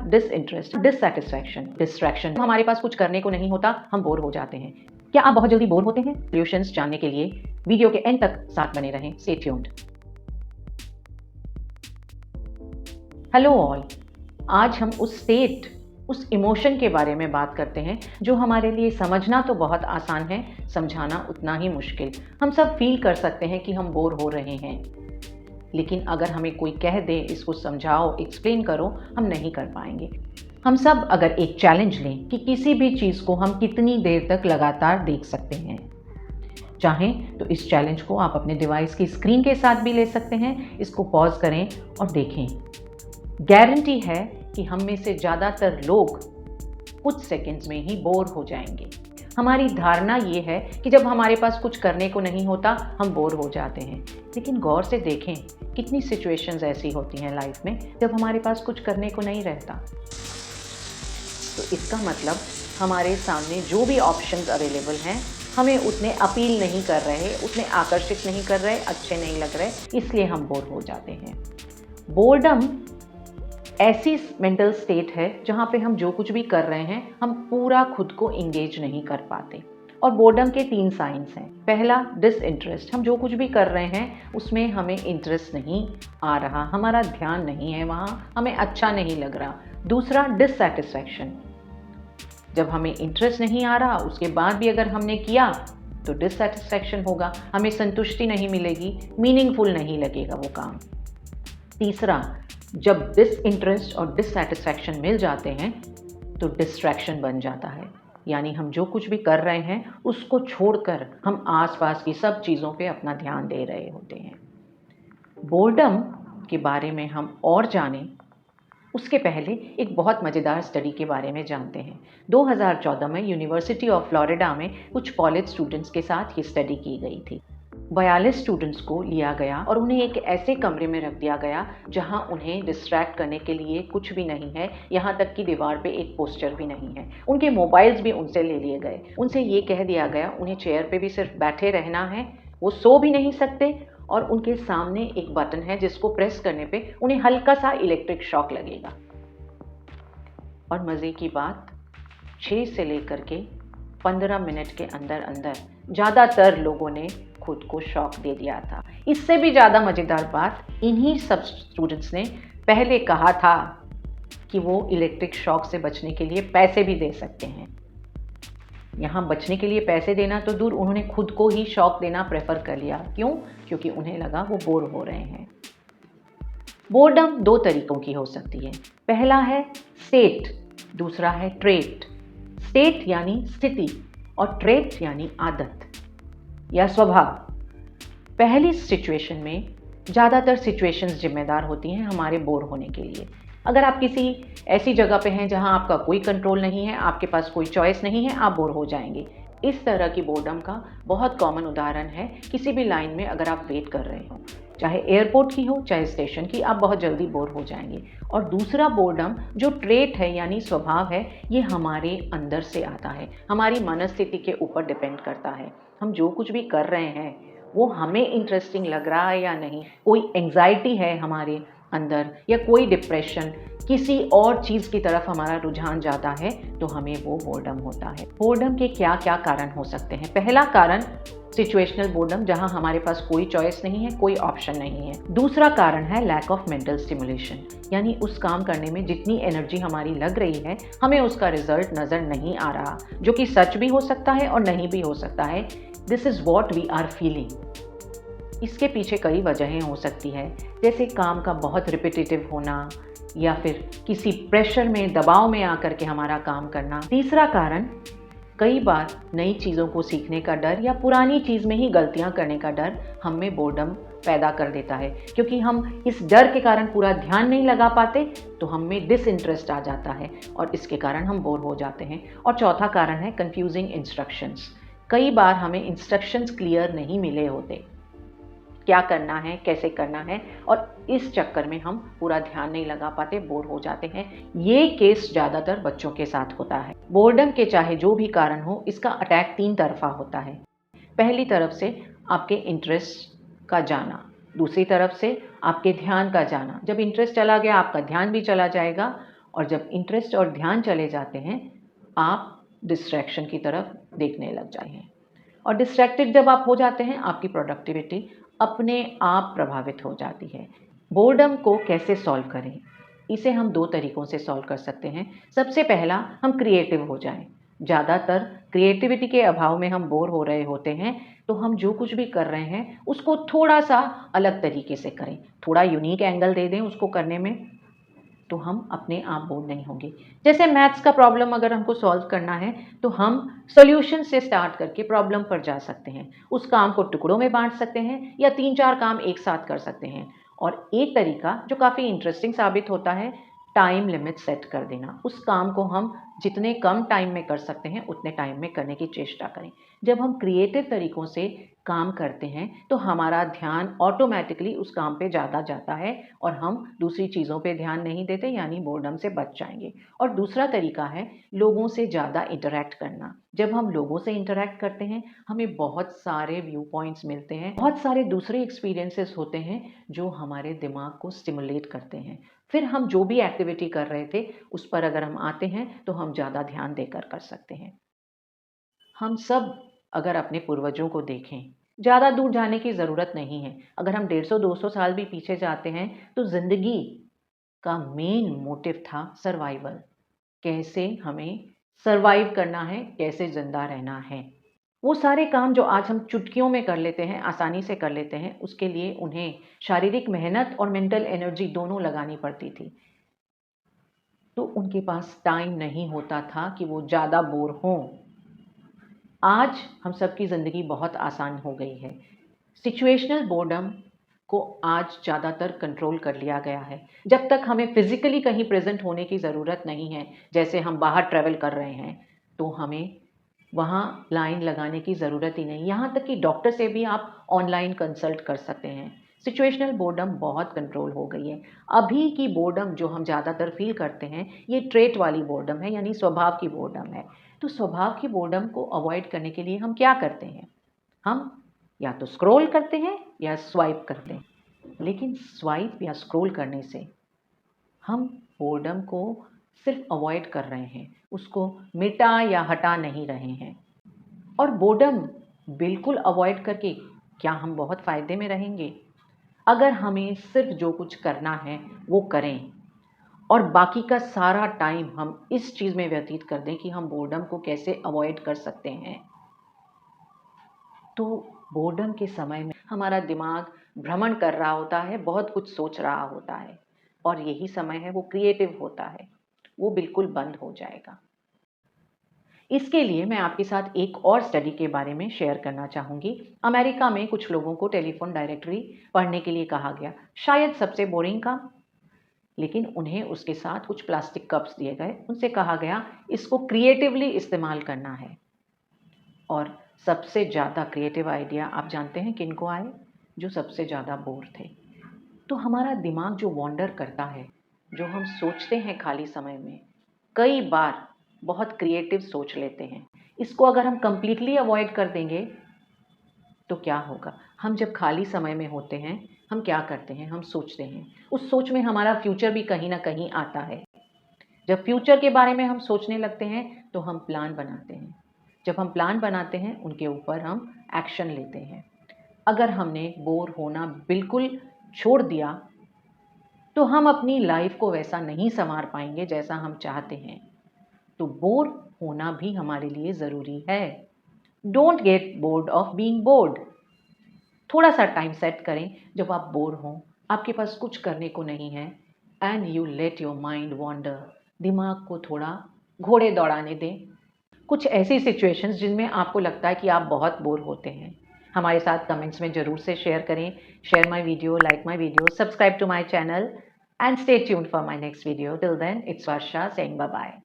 Disinterest, dissatisfaction, distraction. हमारे पास कुछ करने को नहीं होता, हम बोर हो जाते हैं। क्या आप बहुत जल्दी बोर होते हैं? सॉल्यूशंस जानने के लिए वीडियो के एंड तक साथ बने रहें। Stay tuned. हेलो ऑल, आज हम उस स्टेट, उस इमोशन के बारे में बात करते हैं जो हमारे लिए समझना तो बहुत आसान है, समझाना उतना ही मुश्किल। हम सब फील कर सकते हैं कि हम बोर हो रहे हैं, लेकिन अगर हमें कोई कह दे इसको समझाओ, एक्सप्लेन करो, हम नहीं कर पाएंगे। हम सब अगर एक चैलेंज लें कि किसी भी चीज़ को हम कितनी देर तक लगातार देख सकते हैं, चाहें तो इस चैलेंज को आप अपने डिवाइस की स्क्रीन के साथ भी ले सकते हैं। इसको पॉज करें और देखें। गारंटी है कि हम में से ज़्यादातर लोग कुछ सेकंड्स में ही बोर हो जाएंगे। हमारी धारणा ये है कि जब हमारे पास कुछ करने को नहीं होता, हम बोर हो जाते हैं। लेकिन गौर से देखें, कितनी सिचुएशंस ऐसी होती हैं लाइफ में जब हमारे पास कुछ करने को नहीं रहता। तो इसका मतलब हमारे सामने जो भी ऑप्शंस अवेलेबल हैं, हमें उतने अपील नहीं कर रहे, उतने आकर्षित नहीं कर रहे, अच्छे नहीं लग रहे, इसलिए हम बोर हो जाते हैं। बोर्डम ऐसी मेंटल स्टेट है जहाँ पे हम जो कुछ भी कर रहे हैं, हम पूरा खुद को इंगेज नहीं कर पाते। और बोर्डम के 3 साइंस हैं। पहला, डिसइंटरेस्ट। हम जो कुछ भी कर रहे हैं उसमें हमें इंटरेस्ट नहीं आ रहा, हमारा ध्यान नहीं है वहाँ, हमें अच्छा नहीं लग रहा। दूसरा, डिससैटिस्फैक्शन। जब हमें इंटरेस्ट नहीं आ रहा, उसके बाद भी अगर हमने किया तो डिससैटिस्फैक्शन होगा, हमें संतुष्टि नहीं मिलेगी, मीनिंगफुल नहीं लगेगा वो काम। तीसरा, जब डिसइंटरेस्ट और डिससैटिस्फैक्शन मिल जाते हैं तो डिस्ट्रैक्शन बन जाता है, यानी हम जो कुछ भी कर रहे हैं उसको छोड़कर हम आसपास की सब चीज़ों पे अपना ध्यान दे रहे होते हैं। बोर्डम के बारे में हम और जानें उसके पहले एक बहुत मज़ेदार स्टडी के बारे में जानते हैं। 2014 में यूनिवर्सिटी ऑफ फ्लोरिडा में कुछ कॉलेज स्टूडेंट्स के साथ ये स्टडी की गई थी। 42 स्टूडेंट्स को लिया गया और उन्हें एक ऐसे कमरे में रख दिया गया जहां उन्हें डिस्ट्रैक्ट करने के लिए कुछ भी नहीं है, यहां तक कि दीवार पे एक पोस्टर भी नहीं है। उनके मोबाइल्स भी उनसे ले लिए गए। उनसे ये कह दिया गया उन्हें चेयर पे भी सिर्फ बैठे रहना है, वो सो भी नहीं सकते, और उनके सामने एक बटन है जिसको प्रेस करने पे उन्हें हल्का सा इलेक्ट्रिक शॉक लगेगा। और मज़े की बात, 6 से लेकर के 15 मिनट के अंदर अंदर ज़्यादातर लोगों ने खुद को शॉक दे दिया था। इससे भी ज़्यादा मज़ेदार बात, इन्हीं सब स्टूडेंट्स ने पहले कहा था कि वो इलेक्ट्रिक शॉक से बचने के लिए पैसे भी दे सकते हैं। यहाँ बचने के लिए पैसे देना तो दूर, उन्होंने खुद को ही शॉक देना प्रेफर कर लिया। क्यों? क्योंकि उन्हें लगा वो बोर हो रहे हैं। बोर्डम 2 तरीकों की हो सकती है। पहला है स्टेट, दूसरा है ट्रेट। स्टेट यानी स्थिति और ट्रेट यानी आदत या स्वभाव। पहली सिचुएशन में ज़्यादातर सिचुएशंस जिम्मेदार होती हैं हमारे बोर होने के लिए। अगर आप किसी ऐसी जगह पे हैं जहां आपका कोई कंट्रोल नहीं है, आपके पास कोई चॉइस नहीं है, आप बोर हो जाएंगे। इस तरह की बोर्डम का बहुत कॉमन उदाहरण है किसी भी लाइन में अगर आप वेट कर रहे हो, चाहे एयरपोर्ट की हो चाहे स्टेशन की, आप बहुत जल्दी बोर हो जाएंगे। और दूसरा बोर्डम जो ट्रेट है यानी स्वभाव है, ये हमारे अंदर से आता है, हमारी मनस्थिति के ऊपर डिपेंड करता है। हम जो कुछ भी कर रहे हैं वो हमें इंटरेस्टिंग लग रहा है या नहीं, कोई एंग्जाइटी है हमारे अंदर या कोई डिप्रेशन, किसी और चीज़ की तरफ हमारा रुझान ज़्यादा है, तो हमें वो बोर्डम होता है। बोर्डम के क्या क्या कारण हो सकते हैं? पहला कारण सिचुएशनल बोर्डम, जहां हमारे पास कोई चॉइस नहीं है, कोई ऑप्शन नहीं है। दूसरा कारण है लैक ऑफ मेंटल स्टिमुलेशन, यानी उस काम करने में जितनी एनर्जी हमारी लग रही है, हमें उसका रिजल्ट नज़र नहीं आ रहा, जो कि सच भी हो सकता है और नहीं भी हो सकता है। This is what we are feeling. इसके पीछे कई वजहें हो सकती है, जैसे काम का बहुत रिपीटेटिव होना या फिर किसी प्रेशर में, दबाव में आकर के हमारा काम करना। तीसरा कारण, कई बार नई चीज़ों को सीखने का डर या पुरानी चीज़ में ही गलतियां करने का डर हम में बोर्डम पैदा कर देता है। क्योंकि हम इस डर के कारण पूरा ध्यान नहीं लगा पाते तो हम में डिसइंटरेस्ट आ जाता है और इसके कारण हम बोर हो जाते हैं। और चौथा कारण है कंफ्यूजिंग इंस्ट्रक्शंस। कई बार हमें इंस्ट्रक्शंस क्लियर नहीं मिले होते, क्या करना है, कैसे करना है, और इस चक्कर में हम पूरा ध्यान नहीं लगा पाते, बोर हो जाते हैं। ये केस ज़्यादातर बच्चों के साथ होता है। बोर्डम के चाहे जो भी कारण हो, इसका अटैक 3 तरफा होता है। पहली तरफ से आपके इंटरेस्ट का जाना, दूसरी तरफ से आपके ध्यान का जाना। जब इंटरेस्ट चला गया, आपका ध्यान भी चला जाएगा और जब इंटरेस्ट और ध्यान चले जाते हैं, आप डिस्ट्रैक्शन की तरफ देखने लग जाते हैं। और डिस्ट्रैक्टेड जब आप हो जाते हैं, आपकी प्रोडक्टिविटी अपने आप प्रभावित हो जाती है। बोर्डम को कैसे सॉल्व करें? इसे हम 2 तरीकों से सॉल्व कर सकते हैं। सबसे पहला, हम क्रिएटिव हो जाएं। ज़्यादातर क्रिएटिविटी के अभाव में हम बोर हो रहे होते हैं, तो हम जो कुछ भी कर रहे हैं उसको थोड़ा सा अलग तरीके से करें, थोड़ा यूनिक एंगल दे दें उसको करने में, तो हम अपने आप बोर नहीं होंगे। जैसे मैथ्स का प्रॉब्लम अगर हमको सॉल्व करना है, तो हम सॉल्यूशन से स्टार्ट करके प्रॉब्लम पर जा सकते हैं। उस काम को टुकड़ों में बांट सकते हैं या 3-4 काम एक साथ कर सकते हैं। और एक तरीका जो काफ़ी इंटरेस्टिंग साबित होता है, टाइम लिमिट सेट कर देना। उस काम को हम जितने कम टाइम में कर सकते हैं उतने टाइम में करने की चेष्टा करें। जब हम क्रिएटिव तरीकों से काम करते हैं, तो हमारा ध्यान ऑटोमेटिकली उस काम पे ज़्यादा जाता है और हम दूसरी चीज़ों पे ध्यान नहीं देते, यानी बोर्डम से बच जाएंगे। और दूसरा तरीका है लोगों से ज़्यादा इंटरैक्ट करना। जब हम लोगों से इंटरैक्ट करते हैं, हमें बहुत सारे व्यू पॉइंट्स मिलते हैं, बहुत सारे दूसरे एक्सपीरियंसेस होते हैं जो हमारे दिमाग को स्टिमुलेट करते हैं। फिर हम जो भी एक्टिविटी कर रहे थे उस पर अगर हम आते हैं, तो हम ज़्यादा ध्यान देकर कर सकते हैं। हम सब अगर अपने पूर्वजों को देखें, ज़्यादा दूर जाने की ज़रूरत नहीं है। अगर हम 150-200 साल भी पीछे जाते हैं, तो ज़िंदगी का मेन मोटिव था सर्वाइवल। कैसे हमें सर्वाइव करना है, कैसे ज़िंदा रहना है। वो सारे काम जो आज हम चुटकियों में कर लेते हैं, आसानी से कर लेते हैं, उसके लिए उन्हें शारीरिक मेहनत और मेंटल एनर्जी दोनों लगानी पड़ती थी। तो उनके पास टाइम नहीं होता था कि वो ज़्यादा बोर हों। आज हम सबकी ज़िंदगी बहुत आसान हो गई है। सिचुएशनल बोर्डम को आज ज़्यादातर कंट्रोल कर लिया गया है। जब तक हमें फिज़िकली कहीं प्रेज़ेंट होने की ज़रूरत नहीं है, जैसे हम बाहर ट्रैवल कर रहे हैं, तो हमें वहाँ लाइन लगाने की ज़रूरत ही नहीं। यहाँ तक कि डॉक्टर से भी आप ऑनलाइन कंसल्ट कर सकते हैं। सिचुएशनल बोर्डम बहुत कंट्रोल हो गई है। अभी की बोर्डम जो हम ज़्यादातर फ़ील करते हैं, ये ट्रेट वाली बोर्डम है, यानी स्वभाव की बोर्डम है। तो स्वभाव की बोर्डम को अवॉइड करने के लिए हम क्या करते हैं? हम या तो स्क्रॉल करते हैं या स्वाइप करते हैं। लेकिन स्वाइप या स्क्रॉल करने से हम बोर्डम को सिर्फ अवॉइड कर रहे हैं, उसको मिटा या हटा नहीं रहे हैं। और बोर्डम बिल्कुल अवॉइड करके क्या हम बहुत फ़ायदे में रहेंगे? अगर हमें सिर्फ जो कुछ करना है वो करें और बाकी का सारा टाइम हम इस चीज़ में व्यतीत कर दें कि हम बोर्डम को कैसे अवॉइड कर सकते हैं, तो बोर्डम के समय में हमारा दिमाग भ्रमण कर रहा होता है, बहुत कुछ सोच रहा होता है, और यही समय है वो क्रिएटिव होता है, वो बिल्कुल बंद हो जाएगा। इसके लिए मैं आपके साथ एक और स्टडी के बारे में शेयर करना चाहूँगी। अमेरिका में कुछ लोगों को टेलीफोन डायरेक्टरी पढ़ने के लिए कहा गया, शायद सबसे बोरिंग काम, लेकिन उन्हें उसके साथ कुछ प्लास्टिक कप्स दिए गए। उनसे कहा गया इसको क्रिएटिवली इस्तेमाल करना है। और सबसे ज़्यादा क्रिएटिव आइडिया आप जानते हैं किनको आए? जो सबसे ज़्यादा बोर थे। तो हमारा दिमाग जो वॉन्डर करता है, जो हम सोचते हैं खाली समय में, कई बार बहुत क्रिएटिव सोच लेते हैं। इसको अगर हम कंप्लीटली अवॉइड कर देंगे, तो क्या होगा? हम जब खाली समय में होते हैं, हम क्या करते हैं? हम सोचते हैं। उस सोच में हमारा फ्यूचर भी कहीं न कहीं आता है। जब फ्यूचर के बारे में हम सोचने लगते हैं, तो हम प्लान बनाते हैं। जब हम प्लान बनाते हैं, उनके ऊपर हम एक्शन लेते हैं। अगर हमने बोर होना बिल्कुल छोड़ दिया, तो हम अपनी लाइफ को वैसा नहीं सँवार पाएँगे जैसा हम चाहते हैं। तो बोर होना भी हमारे लिए ज़रूरी है। Don't get bored of being board. थोड़ा-सा टाइम सेट करें जब आप बोर हों, आपके पास कुछ करने को नहीं है, and you let your mind wander. दिमाग को थोड़ा घोड़े दौड़ाने दें। कुछ ऐसी सिचुएशंस जिनमें आपको लगता है कि आप बहुत बोर होते हैं, हमारे साथ कमेंट्स में ज़रूर से शेयर करें। Share my video, like my video, subscribe to my channel, and stay tuned for my next video. Till then, it's Varsha saying bye bye.